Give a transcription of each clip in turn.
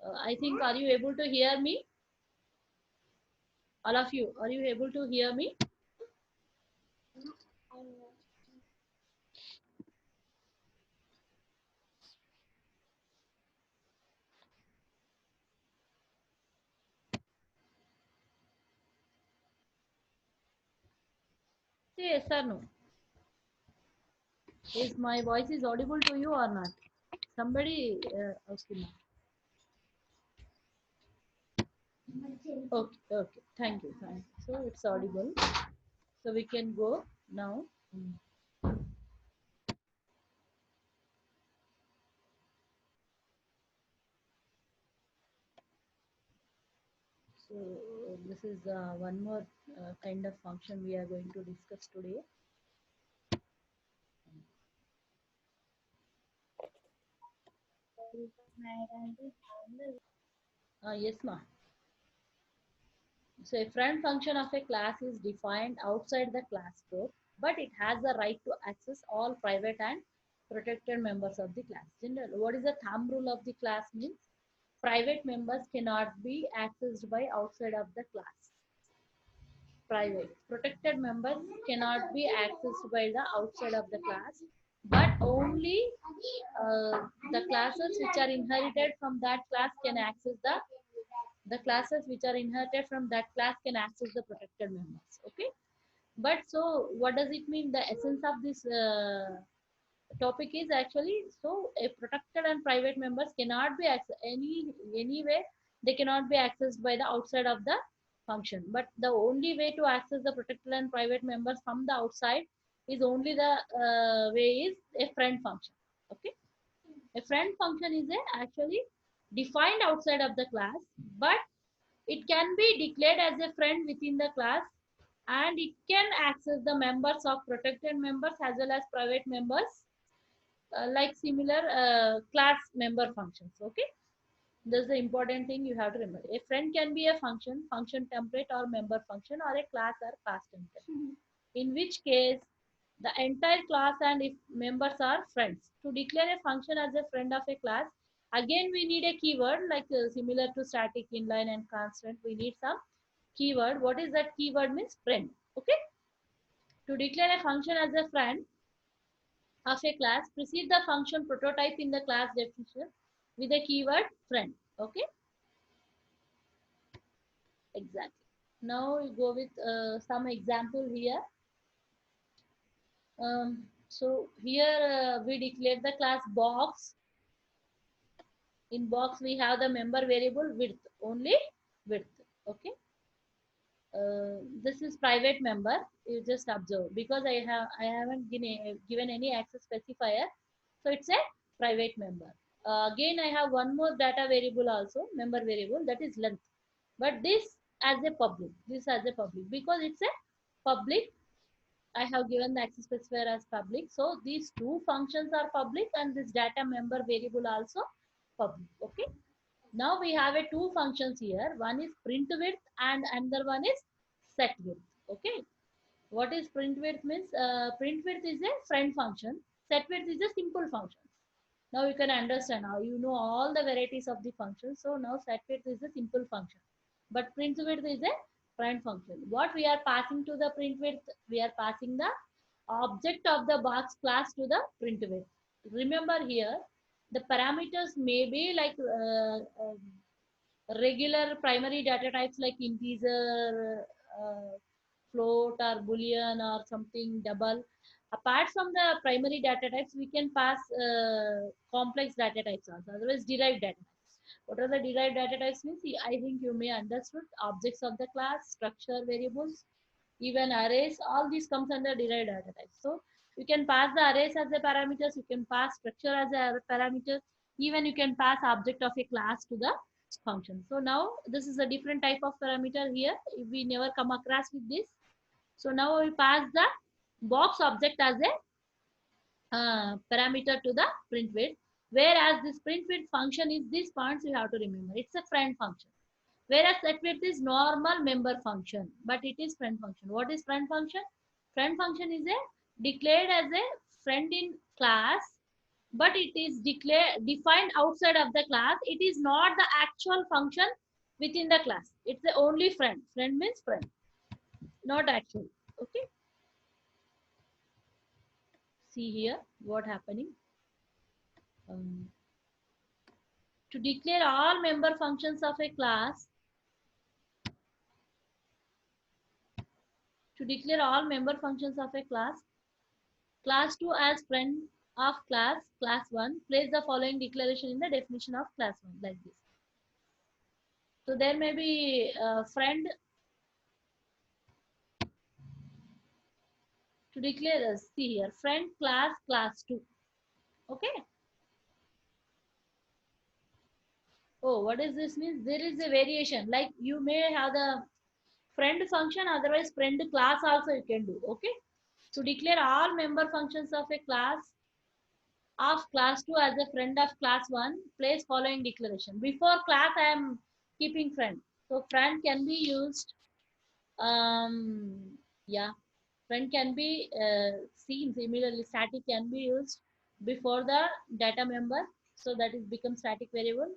I think, are you able to hear me? All of you, are you able to hear me? Say yes or no. Is my voice is audible to you or not? Somebody, okay, okay, okay. Thank you, thank you. So it's audible. So we can go now. So this is one more kind of function we are going to discuss today. Yes, ma. So a friend function of a class is defined outside the class group, but it has the right to access all private and protected members of the class. General, what is the thumb rule of the class means? Private members cannot be accessed by outside of the class. Private. Protected members cannot be accessed by the outside of the class, but only the classes which are inherited from that class can access the classes which are inherited from that class can access the protected members. Okay. But so what does it mean? The essence of this topic is actually, so a protected and private members cannot be any way, they cannot be accessed by the outside of the function, but the only way to access the protected and private members from the outside is only the way is a friend function. Okay. A friend function is a actually defined outside of the class, but it can be declared as a friend within the class, and it can access the members of protected members as well as private members, like similar class member functions. Okay. This is the important thing you have to remember. A friend can be a function template or member function, or a class or class template. In which case, the entire class and if members are friends. To declare a function as a friend of a class, again we need a keyword like similar to static, inline, and constant. We need some keyword. What is that keyword means? Friend. Okay. To declare a function as a friend of a class, precede the function prototype in the class definition with the keyword friend. Okay. Exactly. Now we go with some example here. So here we declare the class box. In box we have the member variable width, only width. Okay. This is private member. You just observe because I haven't given any access specifier, so it's a private member. Again I have one more data variable also, member variable, that is length, but this as a public because it's a public. I have given the access specifier as public, so these two functions are public and this data member variable also public. Okay. Now we have a two functions here. One is print width and another one is set width. Okay. What is print width means? Print width is a friend function. Set width is a simple function. Now you can understand how you know all the varieties of the functions. So now set width is a simple function, but print width is a friend function. What we are passing to the print width? We are passing the object of the box class to the print width. Remember here, the parameters may be like regular primary data types like integer, float, or boolean, or something double. Apart from the primary data types, we can pass complex data types also, otherwise derived data types. What are the derived data types means? I think you may understood objects of the class, structure variables, even arrays, all these comes under derived data types. So you can pass the arrays as a parameters, you can pass structure as a parameter, even you can pass object of a class to the function. So now this is a different type of parameter here. If we never come across with this. So now we pass the box object as a parameter to the print width. Whereas this print width function is these points you have to remember. It's a friend function. Whereas set width is normal member function, but it is friend function. What is friend function? Friend function is a declared as a friend in class but it is defined outside of the class. It is not the actual function within the class. It's the only friend. Friend means friend, not actual. Okay. See here what happening. Um, to declare all member functions of a class, to declare all member functions of a class 2 as friend of class 1, place the following declaration in the definition of class 1 like this. So there may be friend to declare, see here, friend class 2. Okay. Oh, what does this mean? There is a variation. Like you may have the friend function, otherwise friend class also you can do. Okay. To declare all member functions of a class 2 as a friend of class 1, place following declaration. Before class, I am keeping friend. So friend can be used. Yeah, friend can be seen. Similarly, static can be used before the data member. So that is become static variable.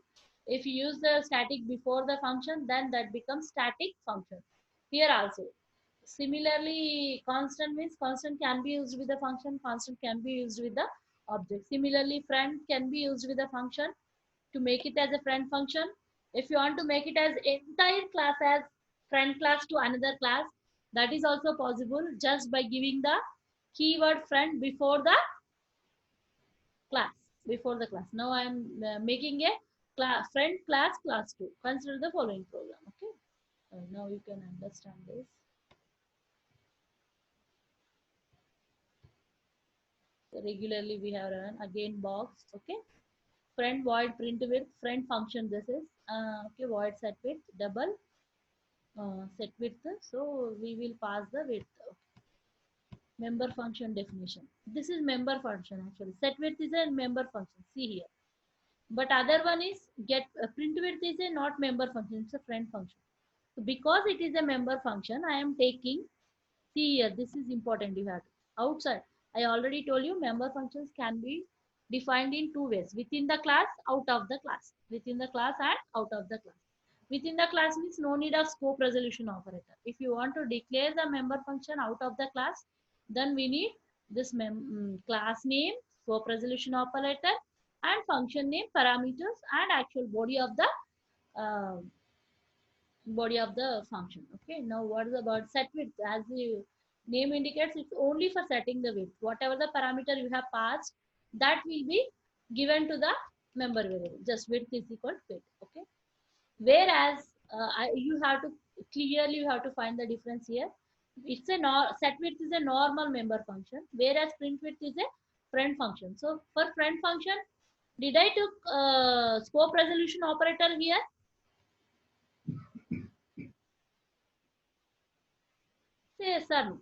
If you use the static before the function, then that becomes static function. Here also. Similarly, constant means constant can be used with the function, constant can be used with the object. Similarly, friend can be used with the function to make it as a friend function. If you want to make it as entire class as friend class to another class, that is also possible just by giving the keyword friend before the class. Before the class. Now I am making a friend class 2. Consider the following program. Okay. Now you can understand this. So regularly we have run again box. Okay. Friend void print with friend function. This is okay. Void set width double set width. So we will pass the width. Okay. Member function definition. This is member function actually. Set width is a member function. See here. But other one is get print width is a not member function. It's a friend function. So because it is a member function, I am taking. See here. This is important. You have to outside. I already told you member functions can be defined in two ways: within the class, out of the class. Within the class and out of the class. Within the class means no need of scope resolution operator. If you want to declare the member function out of the class, then we need this class name, scope resolution operator, and function name, parameters, and actual uh, body of the function. Okay. Now what is about set width? As the name indicates, it's only for setting the width. Whatever the parameter you have passed, that will be given to the member variable. Just width is equal to width. Okay. Whereas you have to clearly you have to find the difference here. It's a set width is a normal member function, whereas print width is a friend function. So for friend function, did I took scope resolution operator here? Say yes or no.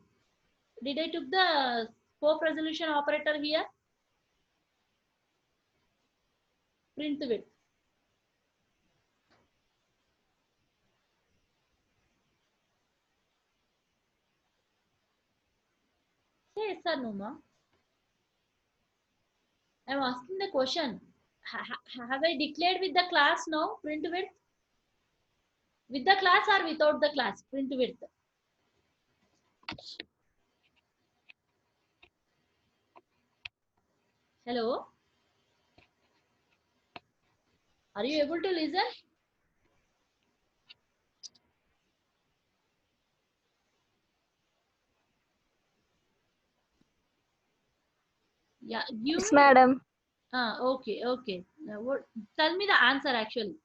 Did I took the scope resolution operator here? Print width. Say yes or no, ma. I'm asking the question. Have I declared with the class now? Print width with the class or without the class? Print width. Hello. Are you able to listen? Yeah, give Yes, me. madam. Okay, okay. Now, what? Tell me the answer actually.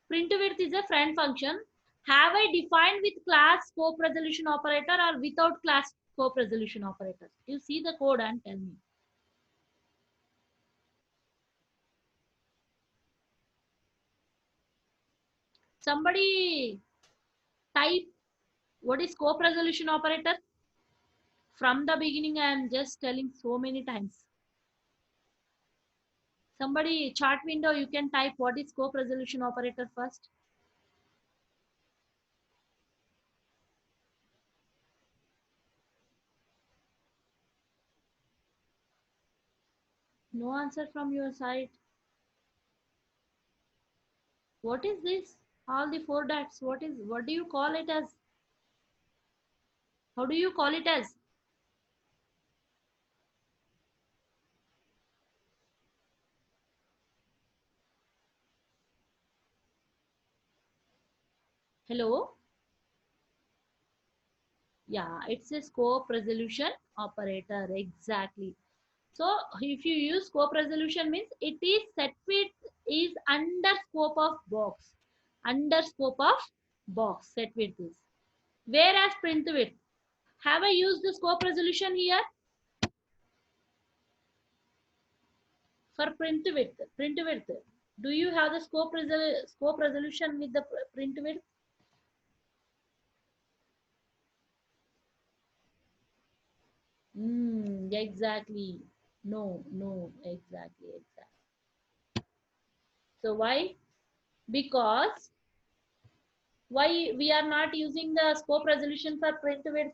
Print width is a friend function. Have I defined with class scope resolution operator or without class scope resolution operator? You see the code and tell me. Somebody type what is scope resolution operator? From the beginning, I am just telling so many times. Somebody chart window, you can type what is scope resolution operator first. No answer from your side. What is this? All the four dots. What do you call it as? How do you call it as? Hello? Yeah, it's a scope resolution operator. Exactly. So if you use scope resolution means it is set width is under scope of box. Under scope of box set width is. Whereas print width. Have I used the scope resolution here? For print width. Print width. Do you have the scope resolution with the print width? Exactly. No, no, exactly. So why? Because why we are not using the scope resolution for print width?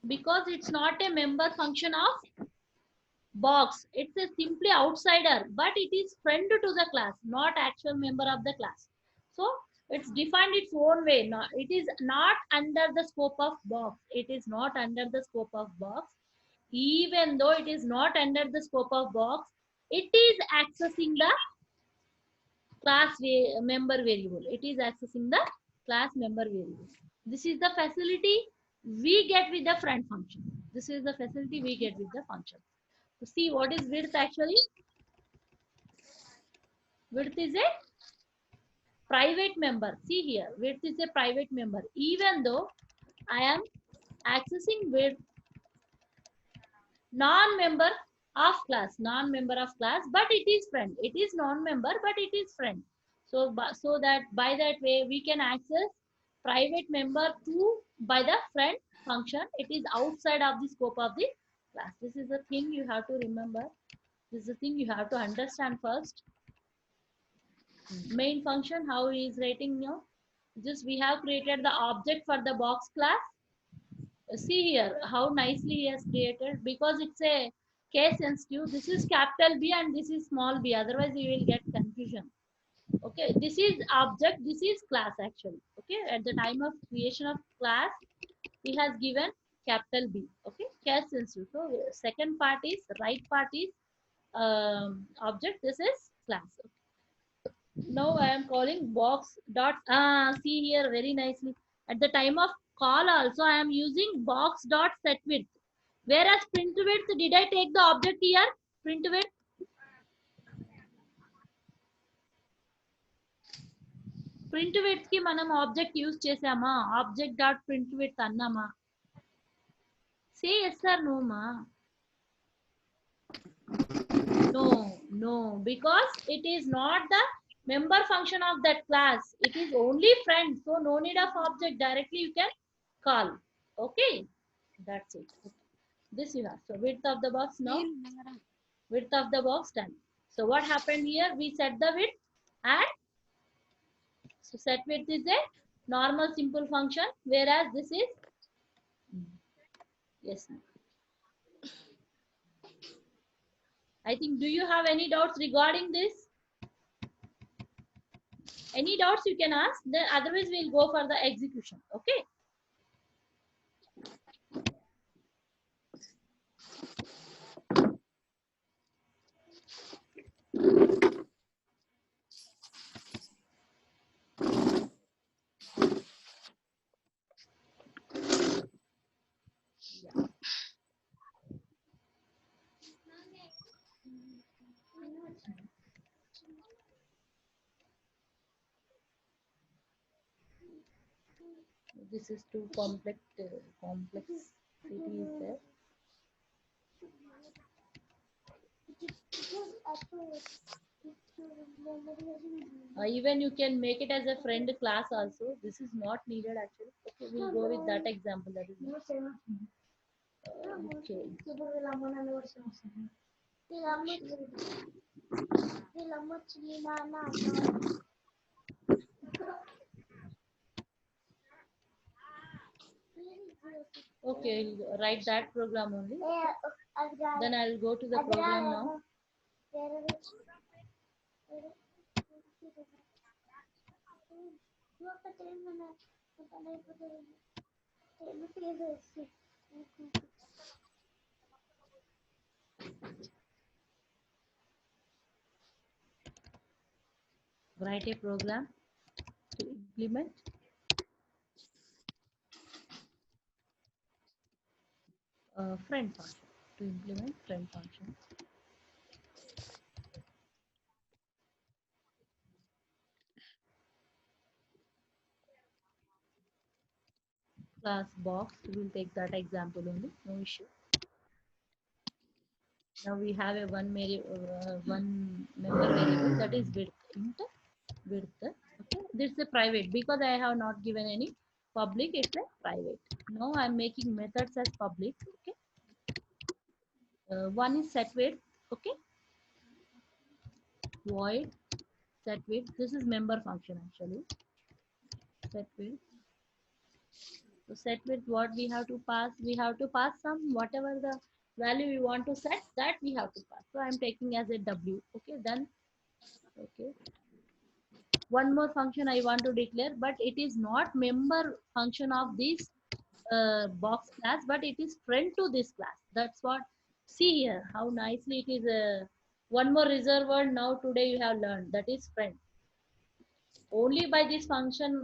Because it's not a member function of box. It's a simply outsider, but it is friend to the class, not actual member of the class. So it's defined its own way. No, it is not under the scope of box. It is not under the scope of box. Even though it is not under the scope of box, it is accessing the member variable. It is accessing the class member variable. This is the facility we get with the friend function. This is the facility we get with the function. To see what is width actually. Width is a private member. See here, width is a private member. Even though I am accessing width non-member of class, non-member of class, but it is friend. It is non-member, but it is friend. So that by that way we can access private member to by the friend function. It is outside of the scope of the class. This is the thing you have to remember. This is the thing you have to understand first. Main function, how he is writing now. Just we have created the object for the box class. See here how nicely he has created, because it's a case sensitive. This is capital B and this is small b, otherwise you will get confusion. Okay, this is object, this is class actually. Okay, at the time of creation of class he has given capital B. Okay, case sensitive. So second part is right part is object, this is class. Now I am calling box dot. See here very nicely. At the time of call also I am using box dot set width. Whereas print width, did I take the object here? Print width. Print width ki manam object use chesama. Object dot print width annama. Say yes or no ma. No, because it is not the member function of that class. It is only friend. So no need of object. Directly you can call. Okay, that's it. Okay. This you have. So width of the box now. Width of the box done. So what happened here? We set the width and so set width is a normal simple function, whereas this is yes. I think, do you have any doubts regarding this? Any doubts you can ask. Then otherwise we'll go for the execution. Okay. Yeah. This is too complex. Complexity is there. Even you can make it as a friend class also. This is not needed actually. Okay, we'll go with that example. That is okay. Okay, I'll write that program only. Then I'll go to the program now. Write a program to implement friend function. To implement friend function. Class box. We will take that example only. No issue. Now we have a one member variable, that is width, int width. Okay, this is a private because I have not given any public. It's a private. Now I'm making methods as public. Okay, one is set width. Okay, void set width. This is member function actually. Set width. So set width, what we have to pass? We have to pass some whatever the value we want to set, that we have to pass. So I'm taking as a w. Okay, then okay. One more function I want to declare, but it is not member function of this box class, but it is friend to this class. That's what. See here how nicely it is. One more reserved word now today you have learned, that is friend. Only by this function,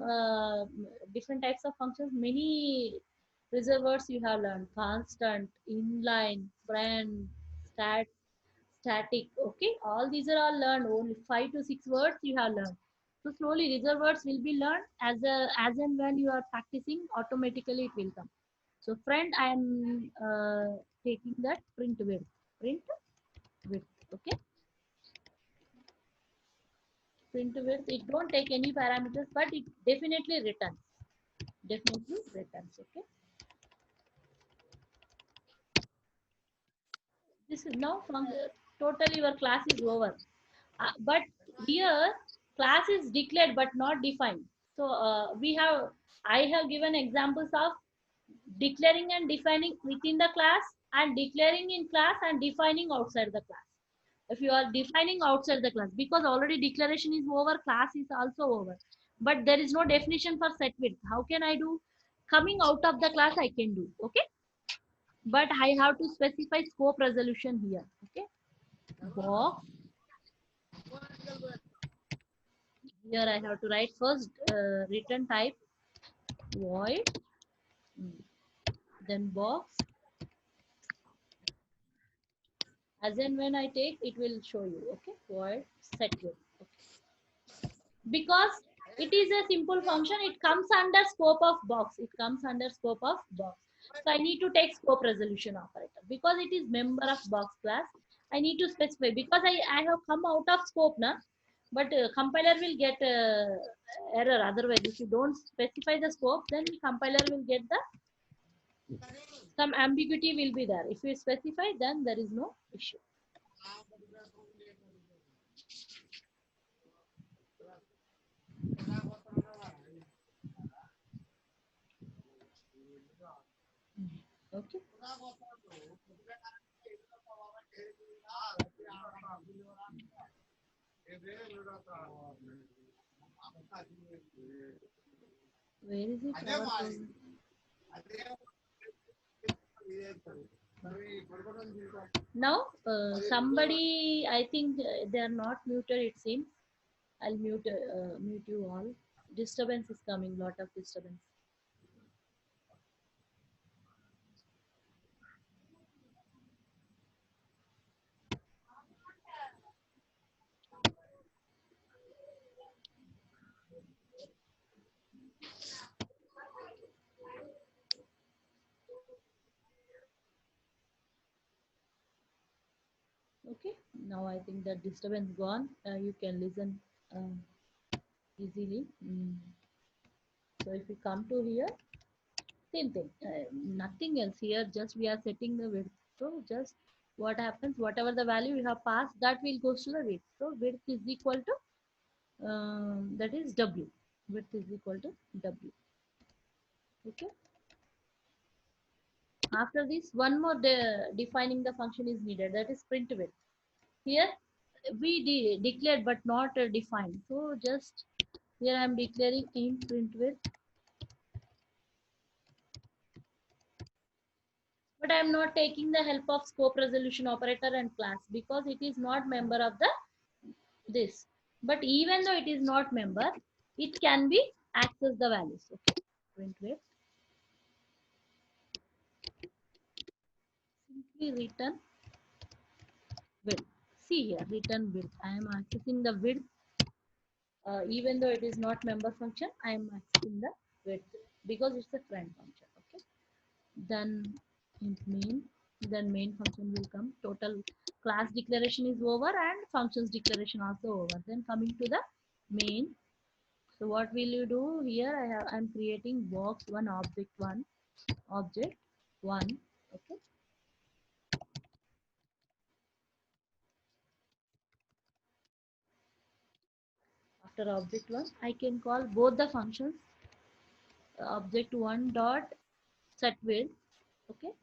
different types of functions, many reserved words you have learned: constant, inline, friend, static. Okay, all these are all learned. Only 5 to 6 words you have learned. So slowly reserved words will be learned as and when you are practicing, automatically it will come. So friend, I am taking that print width. Okay, print width, it don't take any parameters, but it definitely returns. Okay, this is now from totally your class is over. But here class is declared but not defined. So I have given examples of declaring and defining within the class, and declaring in class and defining outside the class. If you are defining outside the class, because already declaration is over, class is also over, but there is no definition for set width, how can I do? Coming out of the class I can do. Okay, but I have to specify scope resolution here. Okay, box. Here I have to write first return type void, then box. As and when I take, it will show you. Okay, void set width. Okay. Because it is a simple function, it comes under scope of box. It comes under scope of box. So I need to take scope resolution operator because it is member of box class. I need to specify because I have come out of scope now. But compiler will get error otherwise. If you don't specify the scope, then compiler will get the some ambiguity will be there. If you specify, then there is no issue. Okay. Where is it? Now, somebody, I think they are not muted, it seems. I'll mute you all. Disturbance is coming, lot of disturbance. Okay, now I think that disturbance gone. You can listen easily. So if you come to here, same thing, nothing else here, just we are setting the width. So just what happens, whatever the value you have passed, that will goes to the width. So width is equal to that is w. Width is equal to w. Okay. After this, one more defining the function is needed, that is print width. Here we declared but not defined. So just here I am declaring int print width, but I am not taking the help of scope resolution operator and class because it is not member of the this. But even though it is not member, it can be access the values. Okay, print width, simply return width. See here, return width. I am accessing the width even though it is not member function. I am accessing the width because it's a friend function. Okay, then int main, then main function will come. Total class declaration is over and functions declaration also over. Then coming to the main. So what will you do here? I'm creating box one object one. Okay, after object one I can call both the functions, object one dot set width. Okay,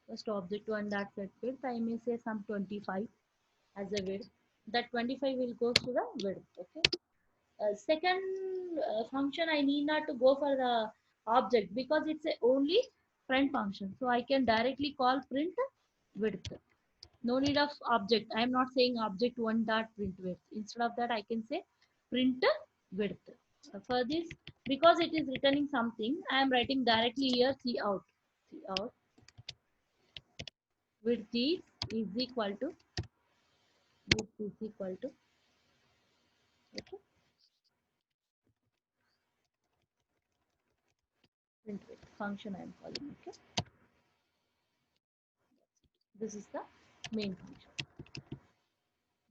first object one dot set width, I may say some 25 as a width. That 25 will go to the width. Okay, second function I need not to go for the object because it's a only print function, so I can directly call print width. No need of object. I am not saying object one dot print width. Instead of that I can say print width. For this, because it is returning something, I am writing directly here cout width is equal to width is equal to, okay, print width function I am calling. Okay, this is the main function.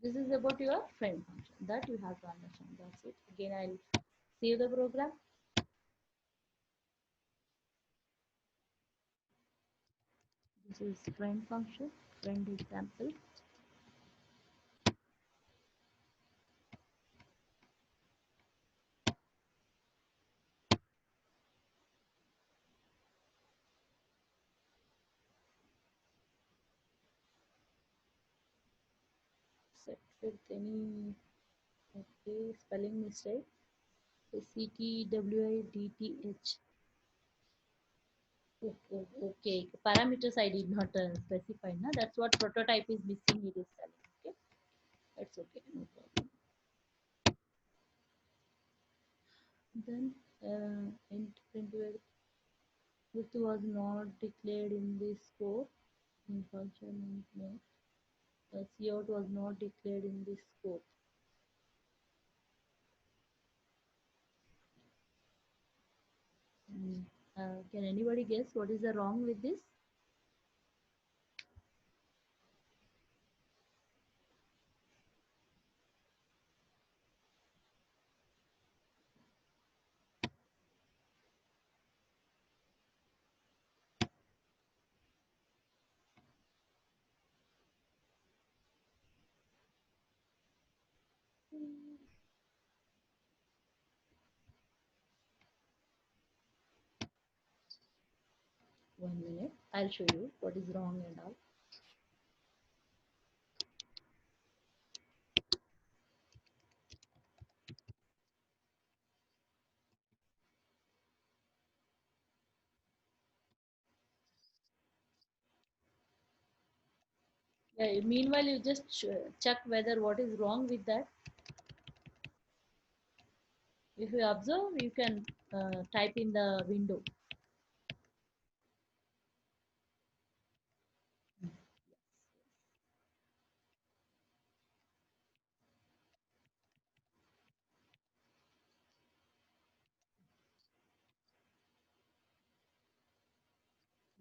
This is about your friend function that you have to understand. That's it. Again, I'll save the program. This is friend function, friend example. Set with any, okay, spelling mistake. So CTWIDTH. Okay, okay. Parameters I did not specify. Na? That's what prototype is missing. It is telling. Okay, that's okay. No problem. Then int print width was not declared in this scope. In function int cout was not declared in this scope. Can anybody guess what is the wrong with this? One minute, I'll show you what is wrong and all. Yeah, meanwhile, you just check whether what is wrong with that. If you observe, you can type in the window.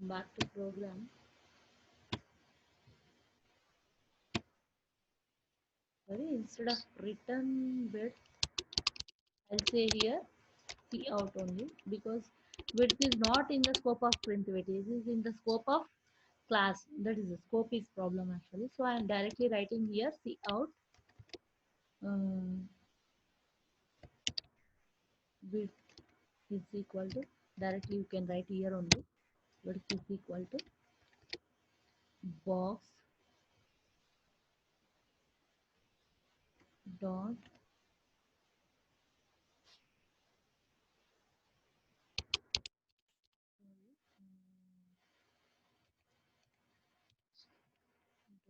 Back to program. Sorry, instead of return width, I'll say here cout only because width is not in the scope of print width. It is in the scope of class. That is the scope is problem actually. So I am directly writing here cout width is equal to, directly you can write here only, width is equal to box dot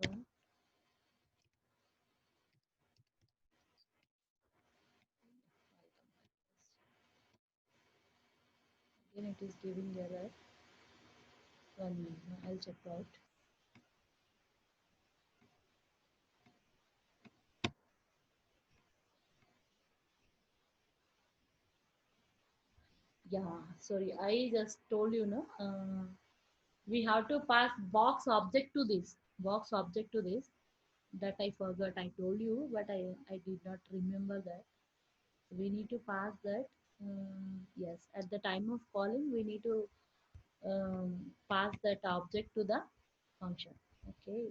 dot again it is giving error. 1 minute, I'll check out. Yeah, sorry, I just told you, no, we have to pass box object to this, box object to this, that I forgot. I told you, but I did not remember that. We need to pass that. Yes, at the time of calling, we need to pass that object to the function. Okay,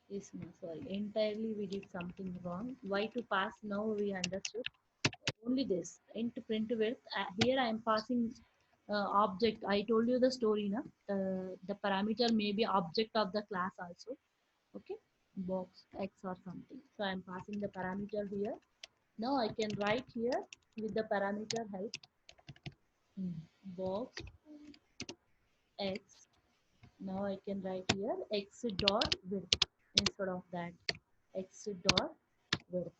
this no, sorry, entirely we did something wrong. Why to pass now we understood. Only this into print width. Here I am passing object. I told you the story, na? The parameter may be object of the class also. Okay, box x or something. So I am passing the parameter here. Now I can write here with the parameter help, box x. Now I can write here x dot width instead of that, x dot width.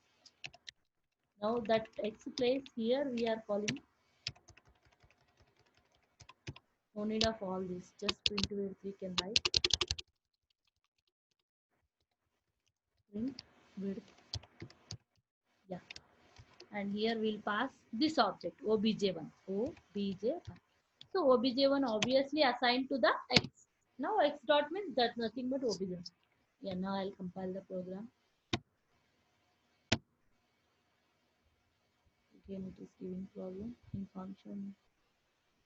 Now that x place here we are calling, no need of all this, just print width we can write, print width. Yeah, and here we'll pass this object obj1, obj1. So obj1 obviously assigned to the x. Now x dot means that's nothing but obj1. Yeah, now I'll compile the program. Again it is giving problem in function.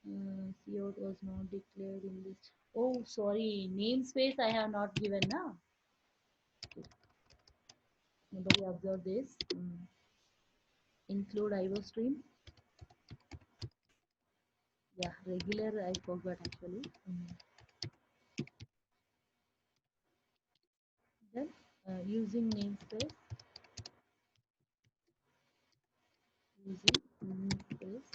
Cout was not declared in this. Oh, sorry, namespace I have not given now. Nobody observed this. Include IO stream. Yeah, regular I forgot actually. Then using namespace, using namespace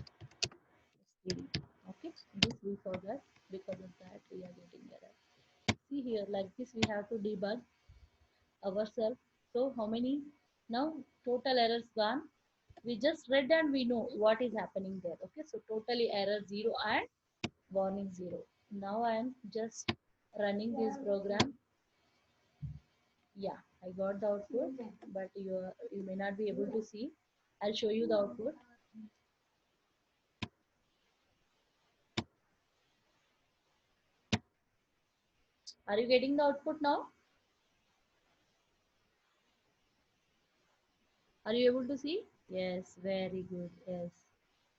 std. Okay, this we forgot, because of that we are getting error. See here, like this we have to debug ourselves. So how many? Now total errors gone. We just read and we know what is happening there. Okay, so totally error 0 and warning 0. Now I am just running this program. Yeah, I got the output, but you may not be able to see. I'll show you the output. Are you getting the output now? Are you able to see? Yes, very good. Yes.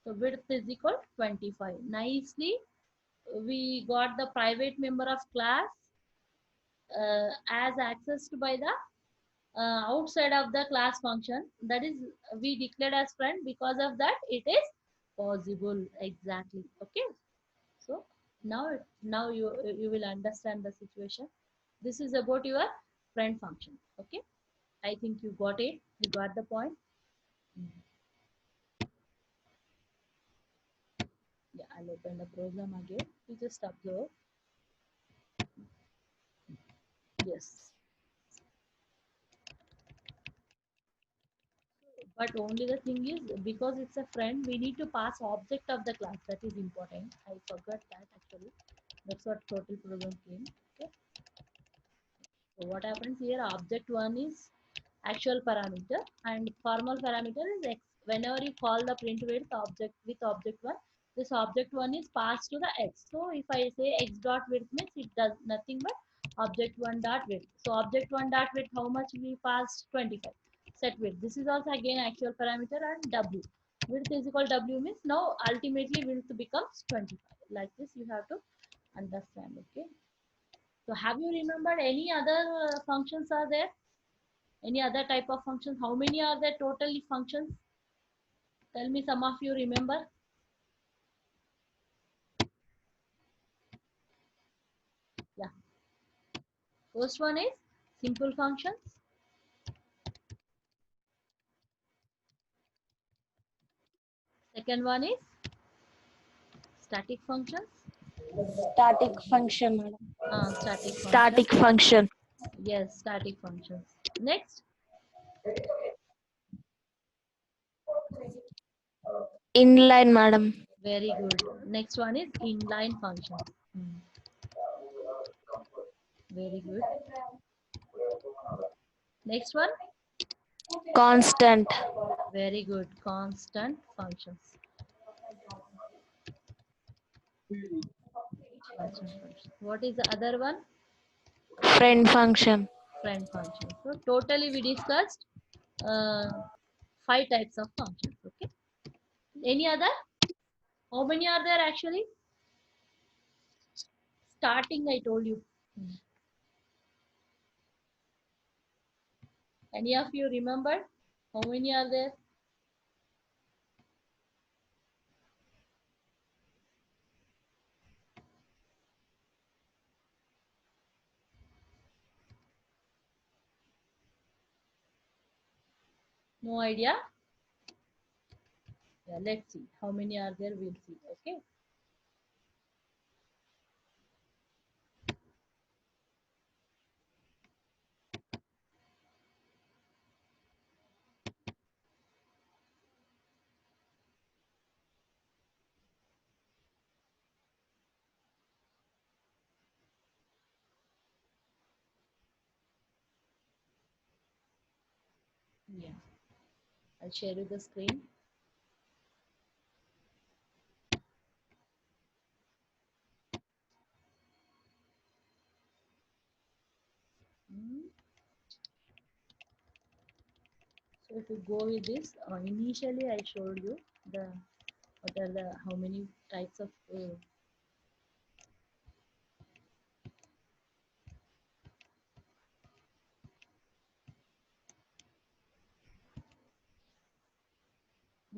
So width is equal 25. Nicely, we got the private member of class as accessed by the outside of the class function. That is, we declared as friend. Because of that, it is possible. Exactly. Okay. So now you will understand the situation. This is about your friend function. Okay. I think you got it. You got the point. Mm. Yeah, I'll open the program again. You just observe. Yes. But only the thing is, because it's a friend, we need to pass object of the class. That is important. I forgot that actually. That's what total program came. Okay. So what happens here? Object one is actual parameter and formal parameter is x. Whenever you call the print width object with object one, this object one is passed to the x. So if I say x dot width means it does nothing but object one dot width. So object one dot width, how much we passed? 25. Set width. This is also again actual parameter, and w. Width is equal w means now ultimately width becomes 25. Like this you have to understand. Okay. So have you remembered any other functions are there? Any other type of functions? How many are there totally functions? Tell me, some of you remember. Yeah. First one is simple functions. Second one is static functions. Static function, madam. Static function. Static function. Yes, static functions. Next. Inline, madam. Very good. Next one is inline functions. Very good. Next one. Constant. Very good. Constant functions. Constant functions. What is the other one? Friend function. Friend function. So totally we discussed 5 types of functions. Okay. Any other? How many are there actually? Starting, I told you. Any of you remember? How many are there? No idea? Yeah, let's see. How many are there? We'll see. Okay. Yeah. I'll share you the screen. Hmm. So if you go with this, initially I showed you the what are the how many types of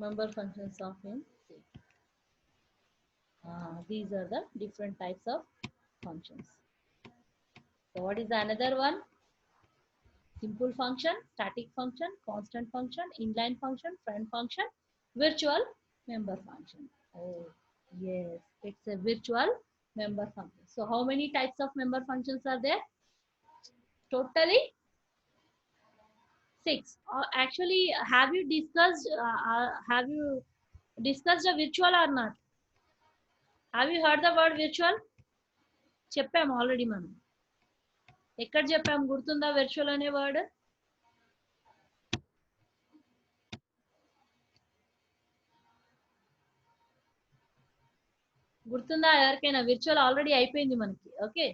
member functions of him. These are the different types of functions. So what is the another one? Simple function, static function, constant function, inline function, friend function, virtual member function. Oh, yes, it's a virtual member function. So how many types of member functions are there? Totally 6. Actually, have you discussed a virtual or not? Have you heard the word virtual? చెప్పాము already మనం ఎక్కడ చెప్పాము గుర్తుందా virtual అనే word గుర్తుందా ఎవరికైనా virtual already అయిపోయింది మనకి ఓకే